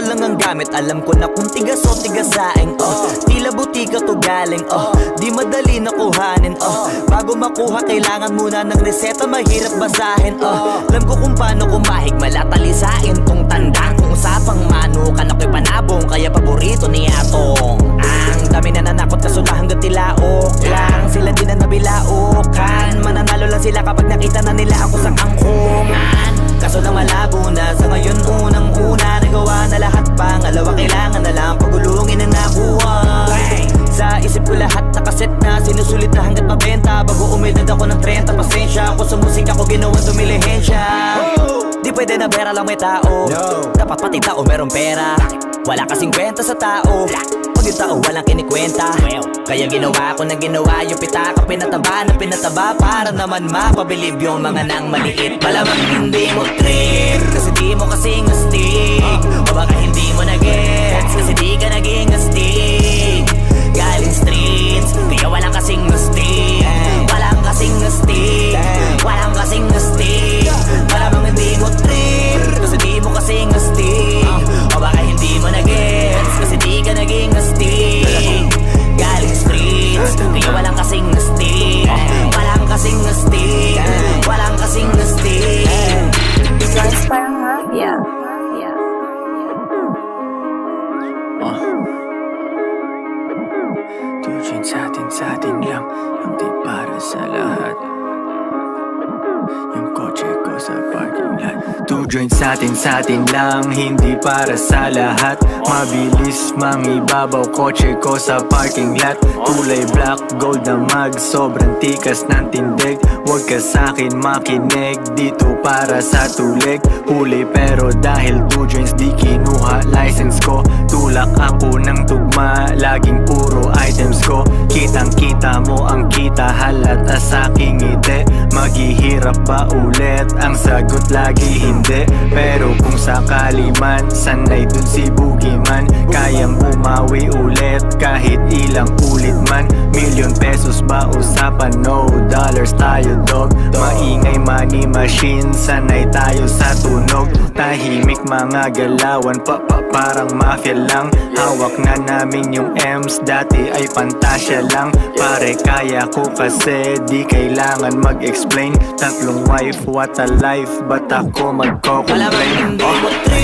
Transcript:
lang ang gamit. Alam ko na kung tigas o tigasaing. Tila butika to galing. Di madali na kuhanin. Bago makuha kailangan muna ng reseta. Mahirap basahin. Alam ko kung paano kumahig malatalisain tong tandang. Kung usapang manukan ako'y panabong, kaya paborito ni Atong. Ang dami na nanakot kasula hanggang tilaok lang. Sila din na nabilaukan. Mananalo lang sila kapag nakita na nila ako sa angkungan. Kaso lang malabo na sa ngayon unang-una. Nagawa na lahat, pangalawa kailangan na lang pagulungin na nakuha. Sa isip ko lahat nakaset na, sinusulit na hanggat mabenta. Bago umedad ako ng 30, pasensya ako sa musika ko ginawa dumilihensya. Di pwede na pera lang may tao, dapat pati tao merong pera. Wala kasing kwenta sa tao pag yung tao walang kinikwenta. Kaya ginawa ko na ginawa yung pitaka, pinataba na pinataba para naman mapabilib yung mga nang maliit. Malamang hindi mo trip kasi di mo kasing astig, o baka hindi mo na-gets kasi di ka naging astig. Galing streets kaya walang kasing astig, walang kasing astig, walang kasing astig. Malamang hindi mo trip kasi di mo kasing astig, o baka hindi mo na-gets kasi di ka naging astig. Galing streets kaya walang kasing astig, walang kasing astig, walang kasing astig. Guys, parang mafia. Tujuan sa atin lang, hindi para sa lahat. Yung kotse ko sa parking lot. Tujuan sa atin lang, hindi para sa lahat. Mabilis mangibabaw, kotse ko sa parking lot. Kulay black, gold na mag, sobrang tikas ng tindig. Huwag ka sa'kin makinig, dito para sa tulig. Huli pero dahil 2 joints di kinuha license ko. Tulak ako ng tugma, laging puro items ko. Kitang kita mo ang kita, halata sa'king ngiti. Maghihirap ba ulit? Ang sagot lagi hindi. Pero kung sakali man, sanay dun si Boogeyman. Kayang bumawi ulit kahit ilang ulit man. ₱1,000,000 ba usapan? No dollars tayo dog. Maingay money machine, sanay tayo sa tunog. Tahimik mga galawan, parang mafia lang. Hawak na namin yung M's, dati ay pantasya lang. Pare kaya ko kasi di kailangan mag-explain. 3 wife, what a life, ba't ako Malamang magko-complain? hindi mo trip